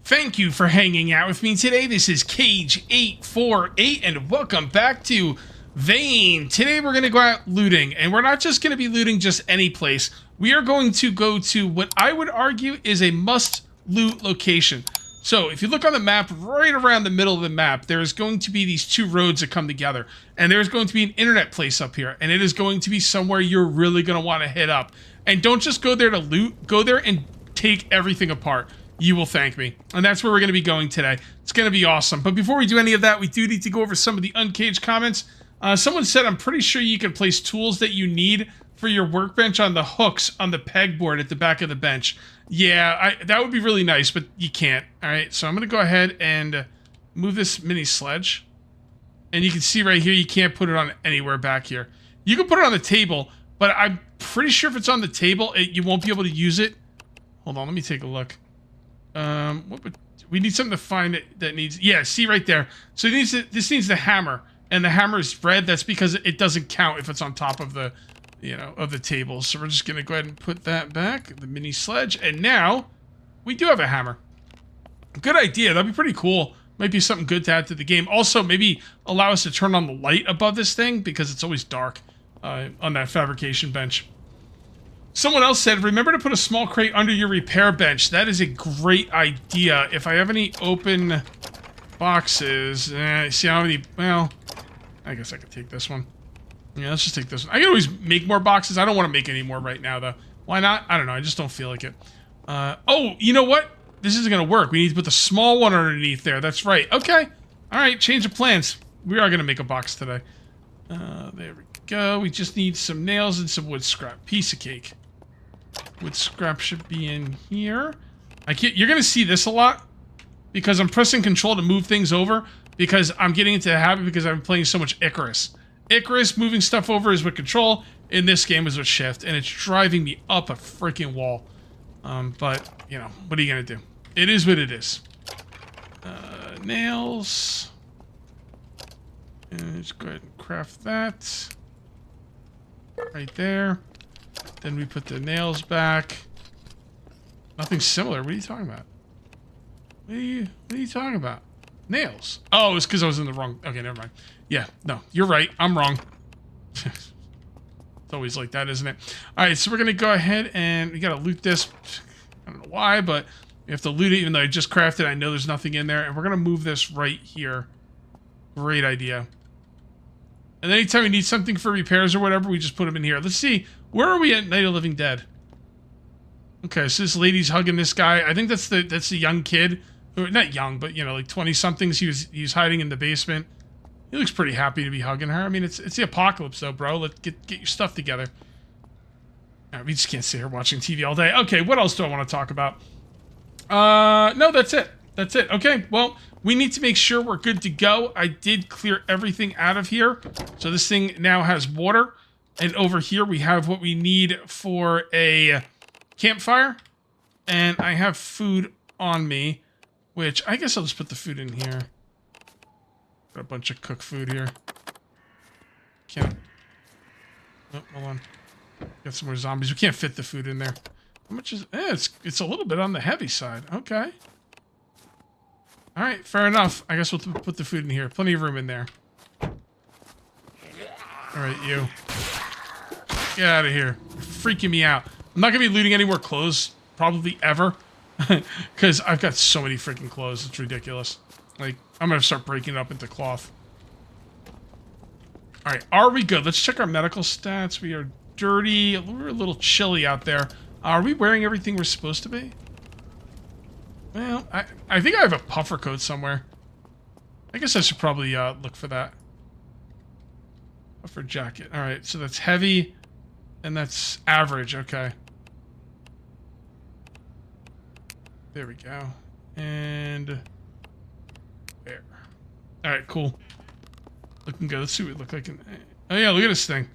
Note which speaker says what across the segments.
Speaker 1: Thank you for hanging out with me today. This is Cage848 and welcome back to Vane. Today we're going to go out looting, and we're not just going to be looting just any place. We are going to go to what I would argue is a must-loot location. So if you look on the map, right around the middle of the map, there's going to be these two roads that come together. And there's going to be an internet place up here. And it is going to be somewhere you're really going to want to hit up. And don't just go there to loot. Go there and take everything apart. You will thank me. And that's where we're going to be going today. It's going to be awesome. But before we do any of that, we do need to go over some of the uncaged comments. Someone said, I'm pretty sure you can place tools that you need for your workbench on the hooks on the pegboard at the back of the bench. Yeah, that would be really nice, but you can't. All right, so I'm going to go ahead and move this mini sledge. And you can see right here, you can't put it on anywhere back here. You can put it on the table, but I'm pretty sure if it's on the table, you won't be able to use it. Hold on, let me take a look. We need something to find that needs... Yeah, see right there. So this needs the hammer. And the hammer is red. That's because it doesn't count if it's on top of the... of the table. So we're just going to go ahead and put that back, the mini sledge. And now, we do have a hammer. Good idea. That'd be pretty cool. Might be something good to add to the game. Also, maybe allow us to turn on the light above this thing, because it's always dark on that fabrication bench. Someone else said, remember to put a small crate under your repair bench. That is a great idea. If I have any open boxes... see, I don't have any... Well, I guess I could take this one. Yeah, let's just take this one. I can always make more boxes. I don't want to make any more right now, though. Why not? I don't know. I just don't feel like it. Oh, you know what? This isn't going to work. We need to put the small one underneath there. That's right. Okay. All right. Change of plans. We are going to make a box today. There we go. We just need some nails and some wood scrap. Piece of cake. Wood scrap should be in here. You're going to see this a lot because I'm pressing control to move things over because I'm getting into the habit because I'm playing so much Icarus. Icarus, moving stuff over is with control. In this game is with shift, and it's driving me up a freaking wall. But, you know, what are you going to do? It is what it is. Nails. And let's go ahead and craft that. Right there. Then we put the nails back. Nothing similar. What are you talking about? What are you talking about? Nails. Oh, it's because I was in the wrong... Okay, never mind. Yeah, no, you're right. I'm wrong. It's always like that, isn't it? All right, so we're going to go ahead and we got to loot this. I don't know why, but we have to loot it even though I just crafted. I know there's nothing in there. And we're going to move this right here. Great idea. And anytime we need something for repairs or whatever, we just put them in here. Let's see. Where are we at Night of the Living Dead? Okay, so this lady's hugging this guy. I think that's the young kid. Or not young, but, you know, like 20-somethings. He was hiding in the basement. He looks pretty happy to be hugging her. I mean, it's the apocalypse, though, bro. Let's get your stuff together. Right, we just can't sit here watching TV all day. Okay, what else do I want to talk about? No, that's it. That's it. Okay, well, we need to make sure we're good to go. I did clear everything out of here. So this thing now has water. And over here, we have what we need for a campfire. And I have food on me, which I guess I'll just put the food in here. Got a bunch of cooked food here. Can't. Oh, hold on. Got some more zombies. We can't fit the food in there. How much is... it's a little bit on the heavy side. Okay. All right, fair enough. I guess we'll put the food in here. Plenty of room in there. All right, you. Get out of here. You're freaking me out. I'm not going to be looting any more clothes, probably ever. Because I've got so many freaking clothes. It's ridiculous. Like, I'm going to start breaking it up into cloth. Alright, are we good? Let's check our medical stats. We are dirty. We're a little chilly out there. Are we wearing everything we're supposed to be? Well, I think I have a puffer coat somewhere. I guess I should probably look for that. Puffer jacket. Alright, so that's heavy. And that's average. Okay. There we go. And... there. Alright, cool. Looking good. Let's see what we look like. Oh yeah, look at this thing.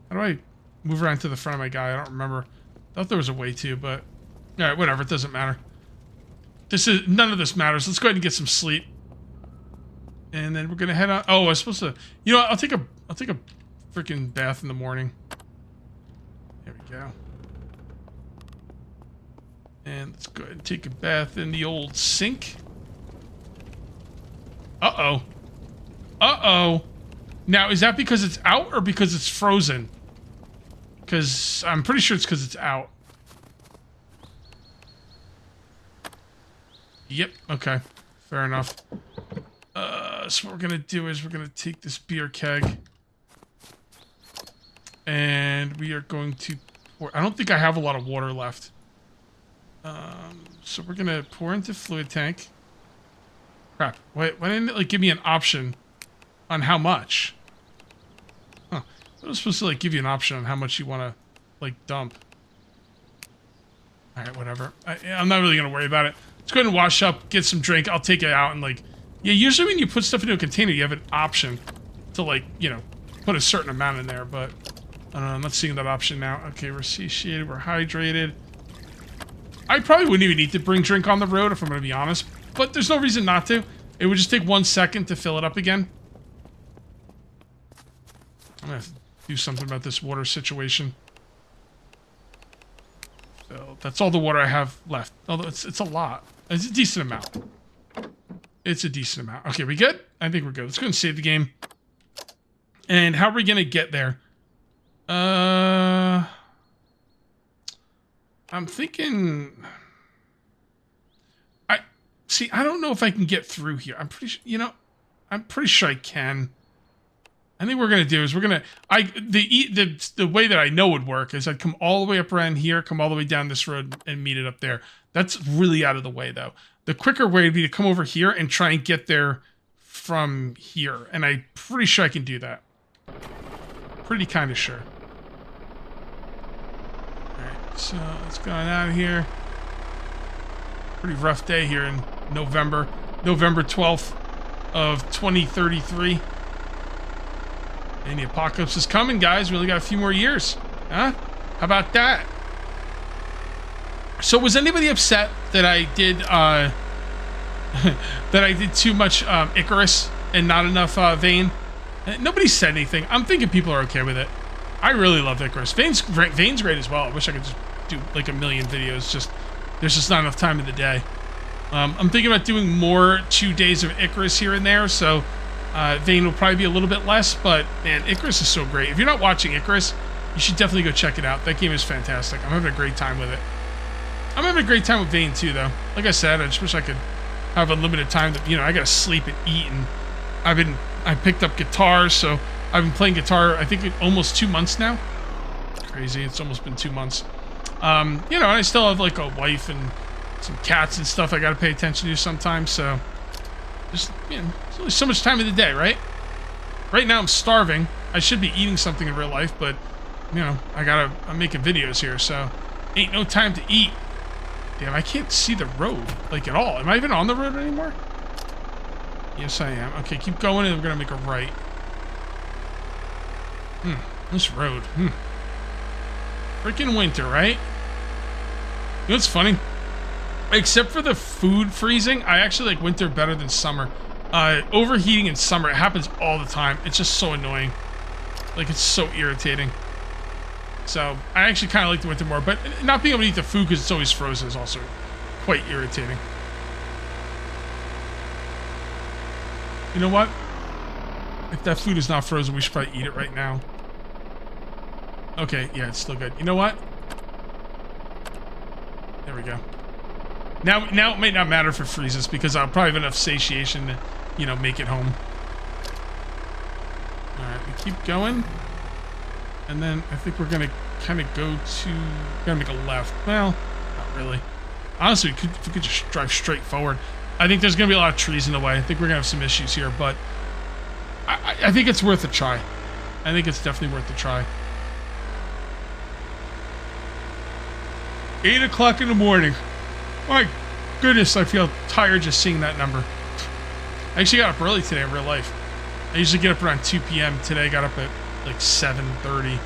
Speaker 1: How do I move around to the front of my guy? I don't remember. Thought there was a way to, but... Alright, whatever. It doesn't matter. None of this matters. Let's go ahead and get some sleep. And then we're gonna head on... Oh, I was supposed to... You know what? I'll take a freaking bath in the morning. There we go. And let's go ahead and take a bath in the old sink. Uh-oh. Uh-oh. Now, is that because it's out or because it's frozen? Because I'm pretty sure it's because it's out. Yep, okay. Fair enough. So what we're going to do is we're going to take this beer keg. And we are going to pour... I don't think I have a lot of water left. So we're going to pour into fluid tank. Crap. Why didn't it, like, give me an option on how much? Huh. It was supposed to, like, give you an option on how much you want to, like, dump. Alright, whatever. I'm not really going to worry about it. Let's go ahead and wash up, get some drink. I'll take it out and, like... Yeah, usually when you put stuff into a container, you have an option to, like, you know, put a certain amount in there, but... I don't know, I'm not seeing that option now. Okay, we're satiated, we're hydrated. I probably wouldn't even need to bring drink on the road, if I'm going to be honest. But there's no reason not to. It would just take 1 second to fill it up again. I'm going to have to do something about this water situation. So, that's all the water I have left. Although it's a lot. It's a decent amount. It's a decent amount. Okay, we good? I think we're good. Let's go and save the game. And how are we going to get there? I'm thinking... I don't know if I can get through here. I'm pretty sure, you know, I'm pretty sure I can. I think what we're going to do is we're going to... The way that I know would work is I'd come all the way up around here, come all the way down this road, and meet it up there. That's really out of the way, though. The quicker way would be to come over here and try and get there from here. And I'm pretty sure I can do that. Pretty kind of sure. Alright, so let's go on out of here. Pretty rough day here in November 12th of 2033. And the apocalypse is coming, guys. We only got a few more years. Huh? How about that? So was anybody upset that I did that I did too much Icarus and not enough Vane? Nobody said anything. I'm thinking people are okay with it. I really love Icarus. Vane's great as well. I wish I could just do like a million videos. Just there's just not enough time in the day. I'm thinking about doing more 2 days of Icarus here and there, so Vane will probably be a little bit less, but man, Icarus is so great. If you're not watching Icarus, you should definitely go check it out. That game is fantastic. I'm having a great time with it. I'm having a great time with Vane too, though. Like I said, I just wish I could have unlimited time to, you know, I gotta sleep and eat, and I picked up guitar, so I've been playing guitar, I think almost 2 months now. It's crazy, it's almost been 2 months. You know, I still have like a wife and some cats and stuff I gotta pay attention to sometimes, so just, you know, there's only so much time of the day, right? Right now I'm starving. I should be eating something in real life, but, you know, I'm making videos here, so ain't no time to eat. Damn, I can't see the road, like, at all. Am I even on the road anymore? Yes, I am. Okay, keep going, and we're gonna make a right. This road. Freaking winter, right? You know what's funny? Except for the food freezing, I actually like winter better than summer. Overheating in summer, it happens all the time. It's just so annoying. Like, it's so irritating. So, I actually kind of like the winter more, but not being able to eat the food because it's always frozen is also quite irritating. You know what? If that food is not frozen, we should probably eat it right now. Okay, yeah, it's still good. You know what? There we go. Now it may not matter if it freezes because I'll probably have enough satiation to, you know, make it home. Alright, we keep going. And then I think we're gonna kind of gonna make a left. Well, not really. Honestly, if we could just drive straight forward. I think there's gonna be a lot of trees in the way. I think we're gonna have some issues here, but I think it's worth a try. I think it's definitely worth a try. 8 o'clock in the morning. My goodness, I feel tired just seeing that number. I actually got up early today in real life. I usually get up around 2 p.m. Today I got up at like 7:30.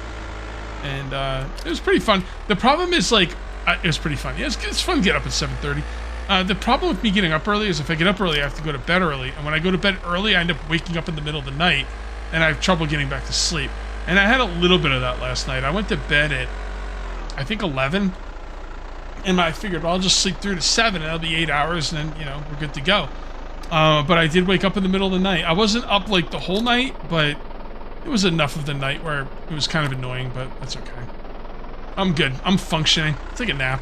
Speaker 1: And it was pretty fun. The problem is, like, it was pretty fun. Yeah, it's fun to get up at 7:30. The problem with me getting up early is if I get up early, I have to go to bed early. And when I go to bed early, I end up waking up in the middle of the night. And I have trouble getting back to sleep. And I had a little bit of that last night. I went to bed at, I think, 11. And I figured, well, I'll just sleep through to 7, and that'll be 8 hours, and then, you know, we're good to go. But I did wake up in the middle of the night. I wasn't up, like, the whole night, but it was enough of the night where it was kind of annoying, but that's okay. I'm good. I'm functioning. I'll take a nap.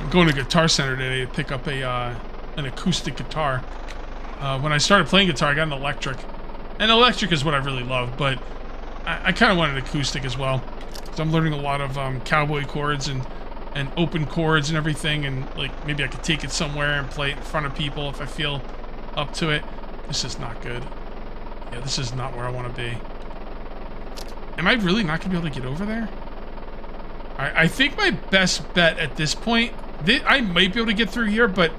Speaker 1: I'm going to Guitar Center today to pick up an acoustic guitar. When I started playing guitar, I got an electric. And electric is what I really love, but I kind of want an acoustic as well. So I'm learning a lot of cowboy chords and open chords and everything, and like maybe I could take it somewhere and play it in front of people if I feel up to it. This is not good. Yeah, this is not where I want to be. Am I really not going to be able to get over there? I think my best bet at this point, I might be able to get through here, but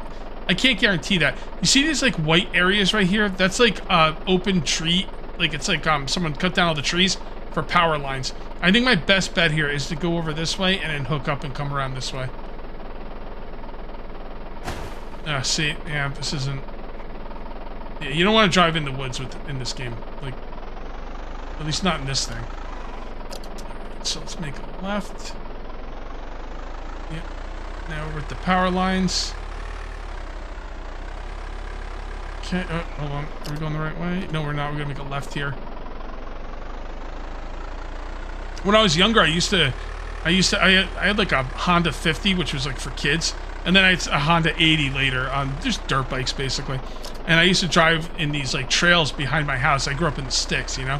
Speaker 1: I can't guarantee that. You see these like white areas right here? That's like open tree. Like it's like someone cut down all the trees for power lines. I think my best bet here is to go over this way and then hook up and come around this way. See, yeah, this isn't... Yeah, you don't want to drive in the woods in this game. Like, at least not in this thing. So let's make a left. Yep. Now we're at the power lines. Okay, oh, hold on. Are we going the right way? No, we're not. We're going to make a left here. When I was younger, I had like a Honda 50, which was like for kids. And then I had a Honda 80 later on just dirt bikes, basically. And I used to drive in these like trails behind my house. I grew up in the sticks, you know?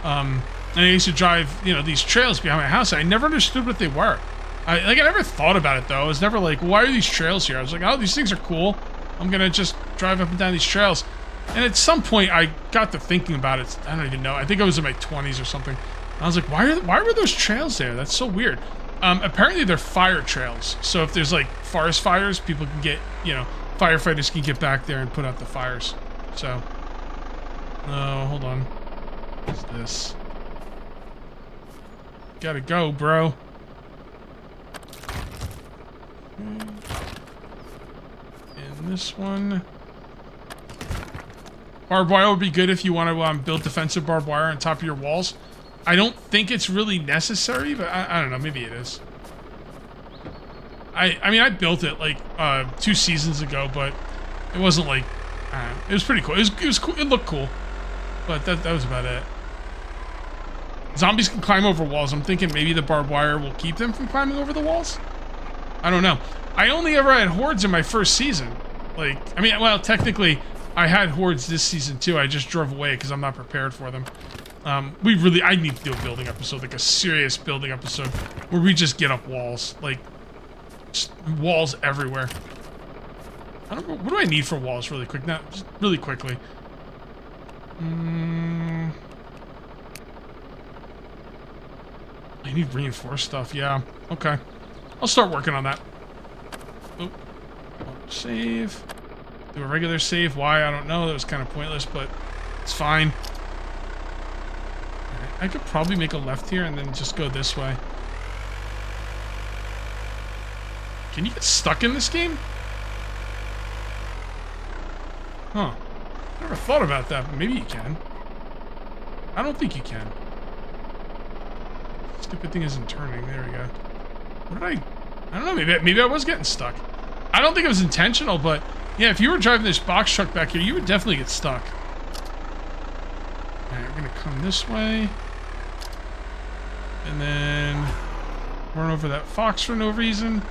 Speaker 1: And I used to drive, you know, these trails behind my house. I never understood what they were. I never thought about it, though. I was never like, why are these trails here? I was like, oh, these things are cool. I'm going to just drive up and down these trails. And at some point, I got to thinking about it. I don't even know. I think I was in my 20s or something. I was like, why were those trails there? That's so weird. Apparently, they're fire trails. So if there's like forest fires, people can get, you know, firefighters can get back there and put out the fires. So, hold on. What's this? Gotta go, bro. And this one. Barbed wire would be good if you want to build defensive barbed wire on top of your walls. I don't think it's really necessary, but I don't know. Maybe it is. I mean, I built it like 2 seasons ago, but it wasn't like... it was pretty cool. It was cool. It looked cool. But that was about it. Zombies can climb over walls. I'm thinking maybe the barbed wire will keep them from climbing over the walls? I don't know. I only ever had hordes in my first season. Like, I mean, well, technically, I had hordes this season too. I just drove away because I'm not prepared for them. I need to do a building episode, like a serious building episode, where we just get up walls, like, just walls everywhere. I don't know, what do I need for walls really quick? Now, just really quickly. I need reinforced stuff, yeah. Okay. I'll start working on that. Oh, save. Do a regular save. Why? I don't know. That was kind of pointless, but it's fine. I could probably make a left here and then just go this way. Can you get stuck in this game? Huh. Never thought about that, but maybe you can. I don't think you can. Stupid thing isn't turning. There we go. What did I don't know. Maybe I was getting stuck. I don't think it was intentional, but yeah, if you were driving this box truck back here, you would definitely get stuck. Alright, we're gonna come this way. And then run over that fox for no reason.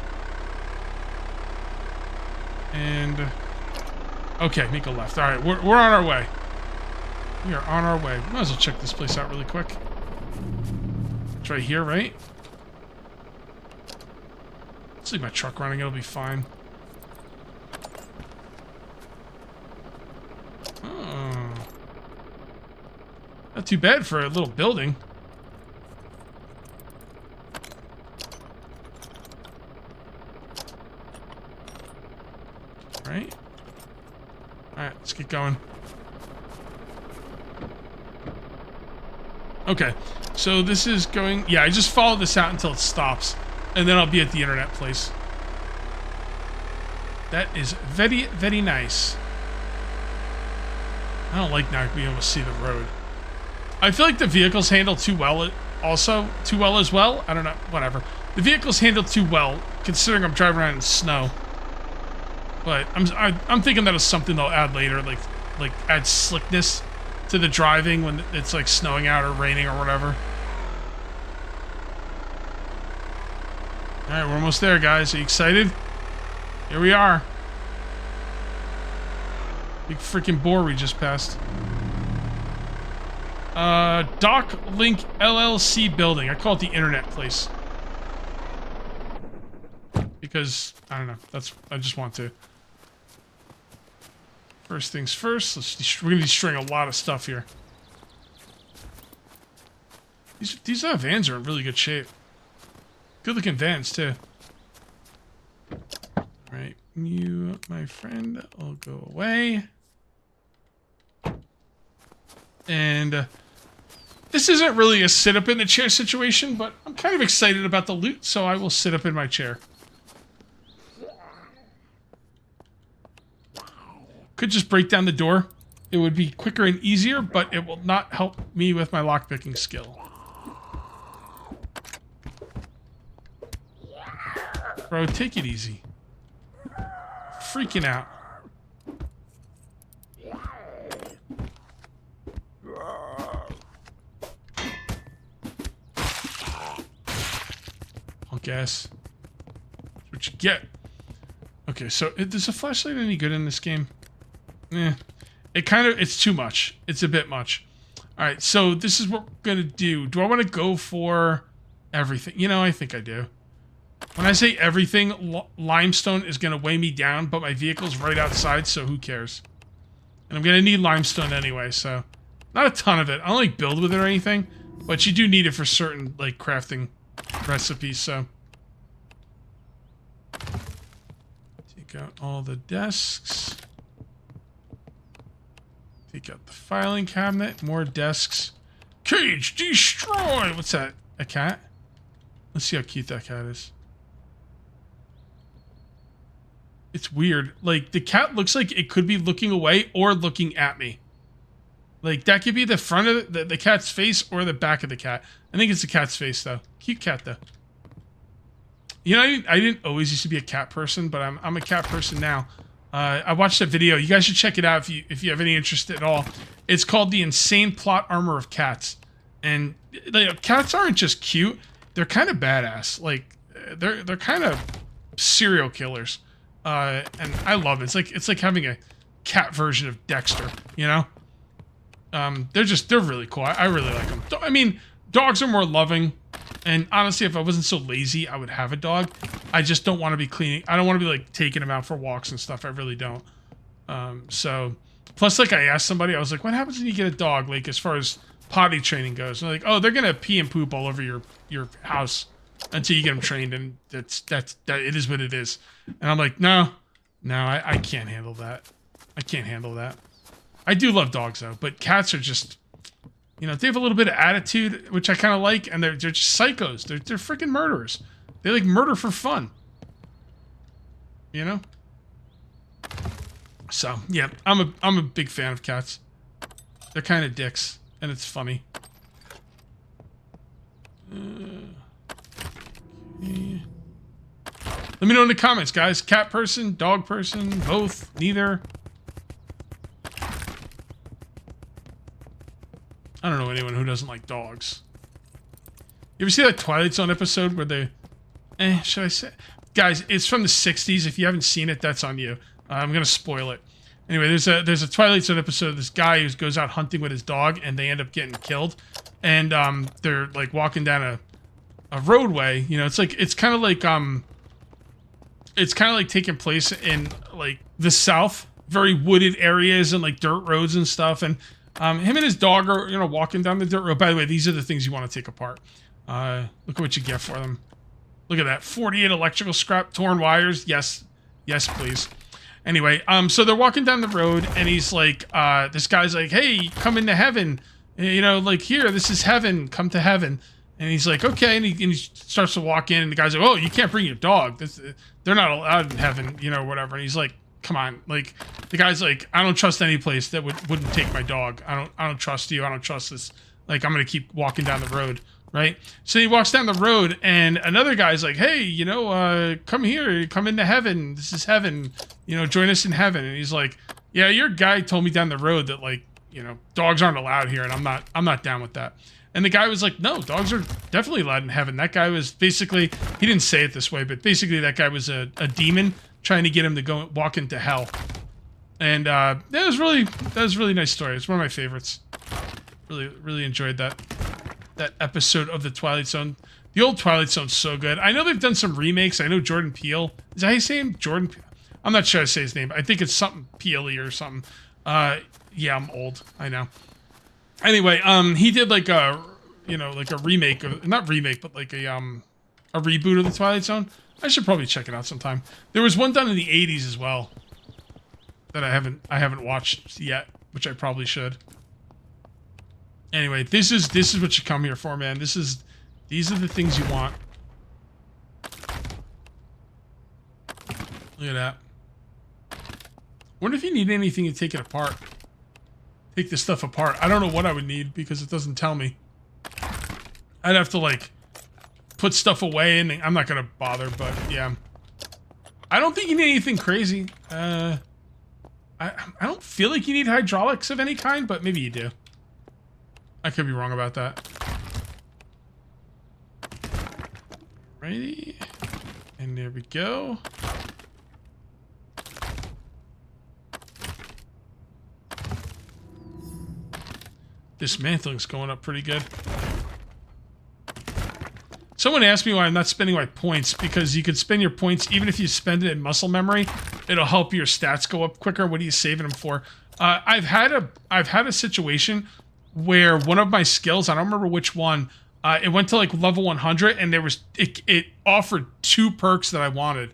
Speaker 1: And okay, make a left. Alright, we're on our way. We are on our way. Might as well check this place out really quick. It's right here, right? Let's leave my truck running, it'll be fine. Oh. Not too bad for a little building. Right? Alright, let's get going. Okay, so this is going... Yeah, I just follow this out until it stops. And then I'll be at the internet place. That is very, very nice. I don't like not being able to see the road. I feel like the vehicles handle too well also too well as well. I don't know. Whatever. The vehicle's handled too well, considering I'm driving around in snow. But I'm thinking that is something they'll add later, like add slickness to the driving when it's like snowing out or raining or whatever. All right, we're almost there, guys. Are you excited? Here we are. Big freaking boar we just passed. Doc Link LLC building. I call it the internet place. Because, I don't know, I just want to. First things first, we're going to be destroying a lot of stuff here. These vans are in really good shape. Good looking vans, too. Alright, you, my friend, will go away. And this isn't really a sit up in the chair situation, but I'm kind of excited about the loot, so I will sit up in my chair. Could just break down the door. It would be quicker and easier, but it will not help me with my lockpicking skill. Bro, take it easy. Freaking out. Punk ass. That's what you get. Okay, so is a flashlight any good in this game? It's too much. It's a bit much. All right, so this is what we're gonna do. Do I want to go for everything? You know, I think I do. When I say everything, limestone is gonna weigh me down, but my vehicle's right outside, so who cares? And I'm gonna need limestone anyway, so not a ton of it. I don't like build with it or anything, but you do need it for certain like crafting recipes. So take out all the desks. Take out the filing cabinet. More desks. Cage destroy! What's that? A cat? Let's see how cute that cat is. It's weird. Like, the cat looks like it could be looking away or looking at me. Like, that could be the front of the cat's face or the back of the cat. I think it's the cat's face, though. Cute cat, though. You know, I didn't always used to be a cat person, but I'm a cat person now. I watched that video. You guys should check it out if you have any interest at all. It's called The Insane Plot Armor of Cats. And cats aren't just cute. They're kind of badass. Like, they're kind of serial killers. And I love it. It's like having a cat version of Dexter, you know? They're really cool. I really like them. I mean, dogs are more loving. And honestly, if I wasn't so lazy, I would have a dog. I just don't want to be cleaning. I don't want to be like taking them out for walks and stuff. I really don't. So plus, like, I asked somebody, I was like, what happens when you get a dog? Like, as far as potty training goes, and they're like, oh, they're gonna pee and poop all over your house until you get them trained, and that it is what it is. And I'm like, no, I can't handle that. I can't handle that. I do love dogs though, but cats are just, you know, they have a little bit of attitude, which I kind of like, and they're just psychos. They're freaking murderers. They like murder for fun. You know? So, yeah, I'm a big fan of cats. They're kind of dicks, and it's funny. Okay. Let me know in the comments, guys. Cat person, dog person, both, neither. I don't know anyone who doesn't like dogs. You ever see that Twilight Zone episode where they... should I say... Guys, it's from the 60s. If you haven't seen it, that's on you. I'm going to spoil it. Anyway, there's a Twilight Zone episode of this guy who goes out hunting with his dog, and they end up getting killed. And they're, like, walking down a roadway. You know, it's kind of like taking place in, like, the South. Very wooded areas and, like, dirt roads and stuff. And him and his dog are, you know, walking down the dirt road. By the way, these are the things you want to take apart. Look at what you get for them. Look at that. 48 electrical scrap, torn wires. Yes. Yes, please. Anyway, so they're walking down the road, and he's like, this guy's like, hey, come into heaven. You know, like, here, this is heaven. Come to heaven. And he's like, okay. And he starts to walk in, and the guy's like, oh, you can't bring your dog. They're not allowed in heaven, you know, whatever. And he's like, come on. Like, the guy's like, I don't trust any place that wouldn't take my dog. I don't trust you. I don't trust this. Like, I'm going to keep walking down the road right? So he walks down the road, and another guy's like, hey, you know, come here, come into heaven. This is heaven. You know, join us in heaven. And he's like, yeah, your guy told me down the road that, like, you know, dogs aren't allowed here, and I'm not down with that. And the guy was like, no, dogs are definitely allowed in heaven. That guy was basically, he didn't say it this way, but basically that guy was a demon trying to get him to go walk into hell. And that was really a nice story. It's one of my favorites. Really enjoyed that episode of the Twilight Zone. The old Twilight Zone's so good. I know they've done some remakes. I know Jordan Peele. Is that how you say him? Jordan Peele? I'm not sure how to say his name. I think it's something Peele-y or something. Yeah, I'm old. I know. Anyway, he did like a, you know, like a remake of, not remake, but like a reboot of the Twilight Zone. I should probably check it out sometime. There was one done in the 80s as well that I haven't watched yet, which I probably should. Anyway, this is what you come here for, man. These are the things you want. Look at that. Wonder if you need anything to take it apart. Take this stuff apart. I don't know what I would need because it doesn't tell me. I'd have to like put stuff away, and I'm not gonna bother. But yeah, I don't think you need anything crazy. I don't feel like you need hydraulics of any kind, but maybe you do. I could be wrong about that. Righty, and there we go. Dismantling's going up pretty good. Someone asked me why I'm not spending my points, because you could spend your points even if you spend it in muscle memory. It'll help your stats go up quicker. What are you saving them for? I've had a situation where one of my skills, I don't remember which one, it went to like level 100, and it offered 2 perks that I wanted.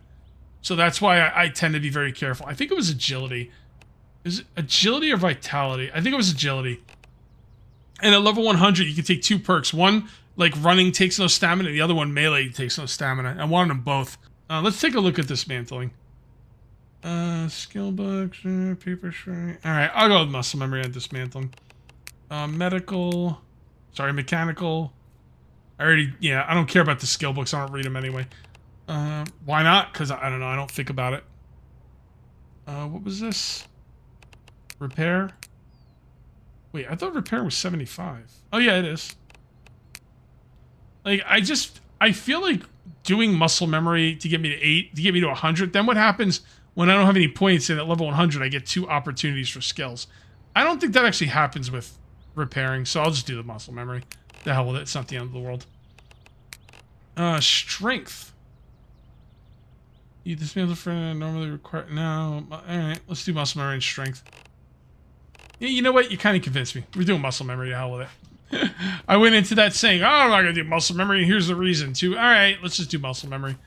Speaker 1: So that's why I tend to be very careful. I think it was agility. Is it agility or vitality? I think it was agility. And at level 100, you can take 2 perks. One, like running takes no stamina, and the other one, melee takes no stamina. I wanted them both. Let's take a look at dismantling. Skill books, paper shrink. Alright, I'll go with muscle memory on dismantling. Mechanical. Yeah, I don't care about the skill books. I don't read them anyway. Why not? Because I don't know. I don't think about it. What was this? Repair? Wait, I thought repair was 75. Oh, yeah, it is. Like, I feel like doing muscle memory to get me to 8, to get me to 100. Then what happens when I don't have any points and at level 100 I get 2 opportunities for skills? I don't think that actually happens with repairing, so I'll just do the muscle memory. The hell with it. It's not the end of the world. Strength. You dismantle for normally require... No. Alright, let's do muscle memory and strength. Yeah, you know what? You kind of convinced me. We're doing muscle memory. To hell with it. I went into that saying, oh, I'm not going to do muscle memory, and here's the reason, too. Alright, let's just do muscle memory.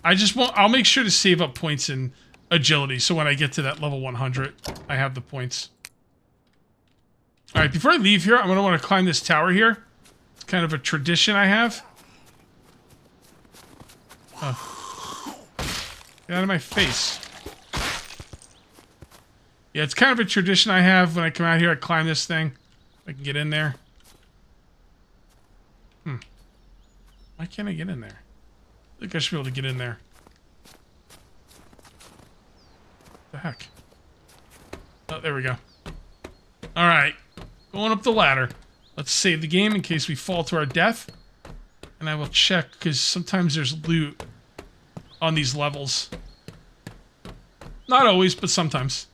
Speaker 1: I'll make sure to save up points in agility, so when I get to that level 100, I have the points. Alright, before I leave here, I'm going to want to climb this tower here. It's kind of a tradition I have. Oh. Get out of my face. Yeah, it's kind of a tradition I have. When I come out here, I climb this thing. I can get in there. Why can't I get in there? I think I should be able to get in there. What the heck? Oh, there we go. Alright. Going up the ladder. Let's save the game in case we fall to our death. And I will check, because sometimes there's loot on these levels. Not always, but sometimes.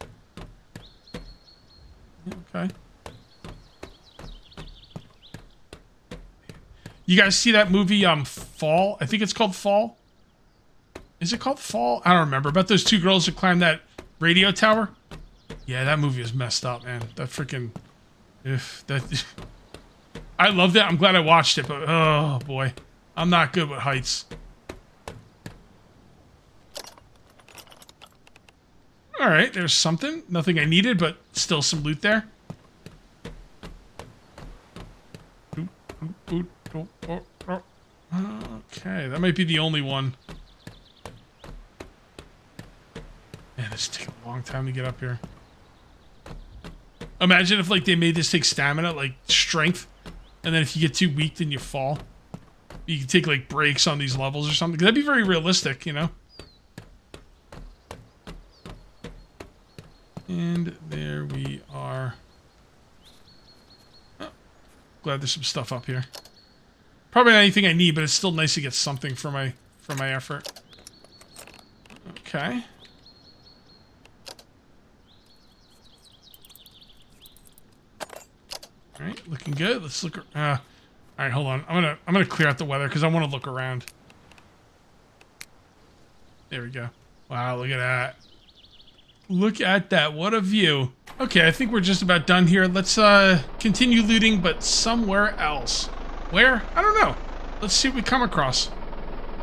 Speaker 1: Okay. You guys see that movie, Fall? I think it's called Fall. Is it called Fall? I don't remember. About those 2 girls that climbed that radio tower? Yeah, that movie is messed up, man. That freaking... I loved it. I'm glad I watched it, but... Oh, boy. I'm not good with heights. Alright, there's something. Nothing I needed, but still some loot there. Okay, that might be the only one. Man, this takes a long time to get up here. Imagine if, like, they made this take stamina, like, strength, and then if you get too weak, then you fall. You can take like breaks on these levels or something. That'd be very realistic, you know. And there we are. Oh, glad there's some stuff up here. Probably not anything I need, but it's still nice to get something for my effort. Okay. All right, looking good. Let's look. All right, hold on. I'm gonna clear out the weather because I want to look around. There we go. Wow, look at that. Look at that. What a view. Okay, I think we're just about done here. Let's continue looting, but somewhere else. Where? I don't know. Let's see what we come across.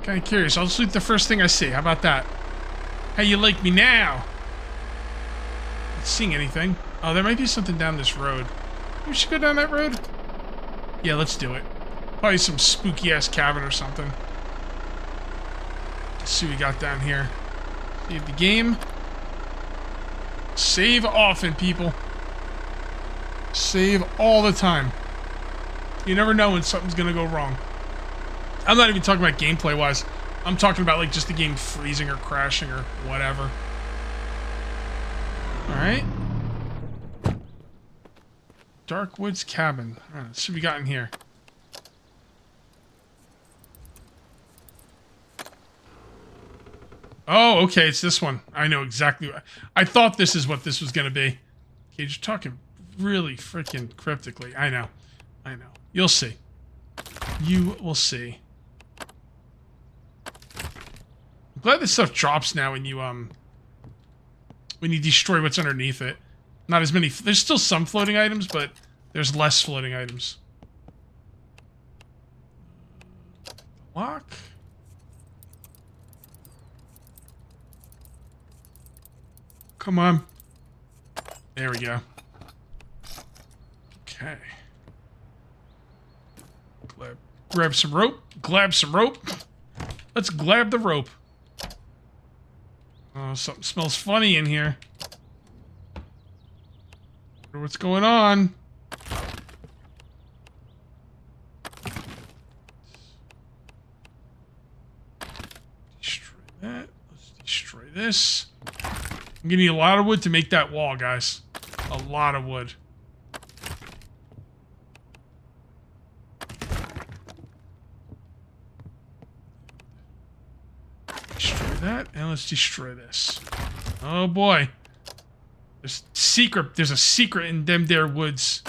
Speaker 1: Kind of curious. I'll just loot the first thing I see. How about that? How you like me now? Not seeing anything. Oh, there might be something down this road. We should go down that road? Yeah, let's do it. Probably some spooky-ass cabin or something. Let's see what we got down here. Save the game. Save often, people. Save all the time. You never know when something's gonna go wrong. I'm not even talking about gameplay-wise. I'm talking about, like, just the game freezing or crashing or whatever. Alright. Dark Woods Cabin. Alright, let's see what we got in here. Oh, okay, it's this one. I know exactly what... I thought this is what this was going to be. Okay, you're talking really freaking cryptically. I know. I know. You'll see. You will see. I'm glad this stuff drops now when you destroy what's underneath it. Not as many... There's still some floating items, but there's less floating items. Lock... Come on. There we go. Okay. Grab some rope. Glab some rope. Let's glab the rope. Oh, something smells funny in here. Wonder what's going on. Destroy that. Let's destroy this. I'm gonna need a lot of wood to make that wall, guys. A lot of wood. Destroy that, and let's destroy this. Oh boy. There's a secret in them there woods.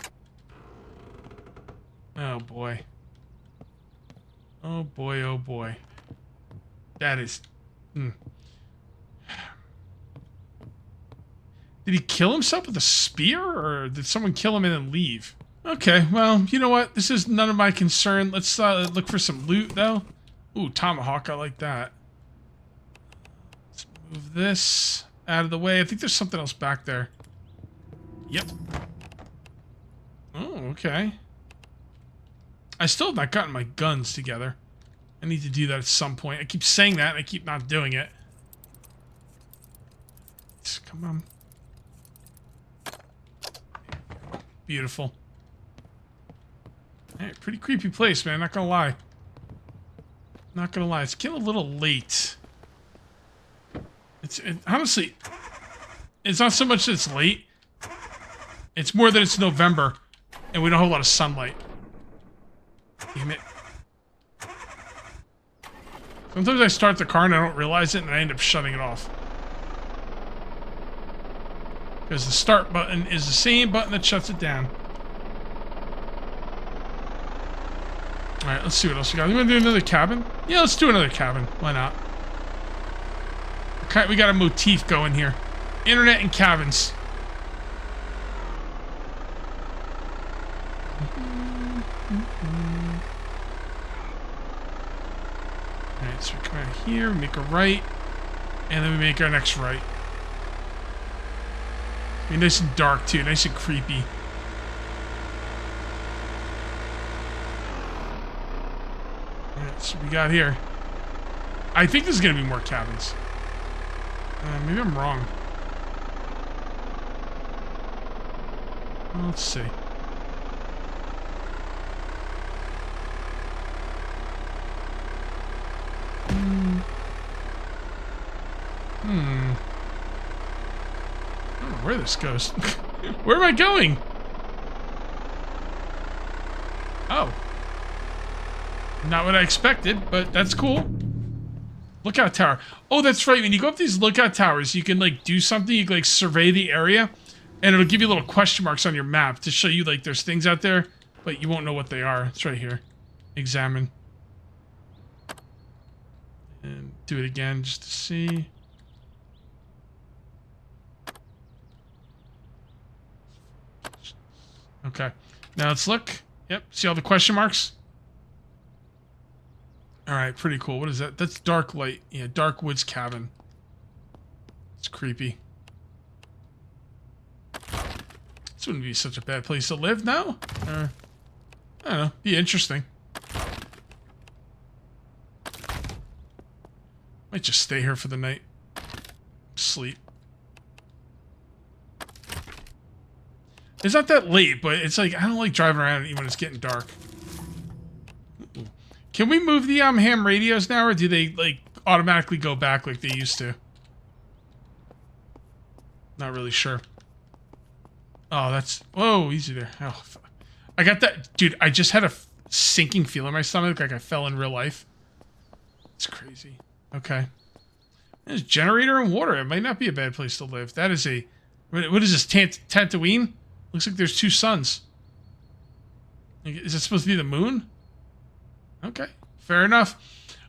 Speaker 1: Oh boy. Oh boy, oh boy. That is... Did he kill himself with a spear, or did someone kill him and then leave? Okay, well, you know what? This is none of my concern. Let's look for some loot, though. Ooh, tomahawk, I like that. Let's move this out of the way. I think there's something else back there. Yep. Oh, okay. I still have not gotten my guns together. I need to do that at some point. I keep saying that, and I keep not doing it. Come on. Beautiful. Alright, pretty creepy place, man. Not gonna lie. Not gonna lie. It's getting a little late. Honestly, it's not so much that it's late. It's more that it's November, and we don't have a lot of sunlight. Damn it. Sometimes I start the car and I don't realize it, and I end up shutting it off. Because the start button is the same button that shuts it down. Alright, let's see what else we got. You want to do another cabin? Yeah, let's do another cabin. Why not? Okay, we got a motif going here. Internet and cabins. Alright, so we come out here, we make a right, and then we make our next right. Be nice and dark too, nice and creepy. Alright, so we got here. I think there's gonna be more cabins. Maybe I'm wrong. Well, let's see. I don't know where this goes. Where am I going? Oh. Not what I expected, but that's cool. Lookout tower. Oh, that's right. When you go up these lookout towers, you can, like, do something. You can, like, survey the area, and it'll give you little question marks on your map to show you, like, there's things out there, but you won't know what they are. It's right here. Examine. And do it again just to see. Okay. Now let's look. Yep. See all the question marks? Alright, pretty cool. What is that? That's dark light. Yeah, dark woods cabin. It's creepy. This wouldn't be such a bad place to live now. I don't know. Be interesting. Might just stay here for the night. Sleep. It's not that late, but it's like, I don't like driving around even when it's getting dark. Ooh. Can we move the ham radios now, or do they, like, automatically go back like they used to? Not really sure. Oh, that's... Whoa, easy there. Oh, I got that... Dude, I just had a sinking feel in my stomach like I fell in real life. It's crazy. Okay. There's a generator and water. It might not be a bad place to live. That is a... What is this? Tatooine? Looks like there's two suns. Is it supposed to be the moon? Okay. Fair enough.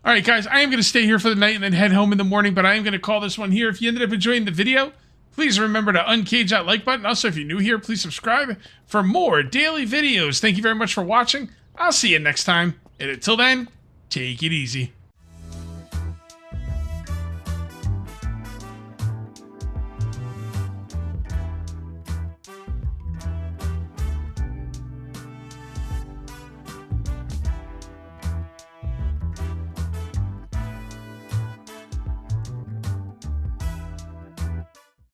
Speaker 1: All right, guys. I am going to stay here for the night and then head home in the morning, but I am going to call this one here. If you ended up enjoying the video, please remember to uncage that like button. Also, if you're new here, please subscribe for more daily videos. Thank you very much for watching. I'll see you next time. And until then, take it easy.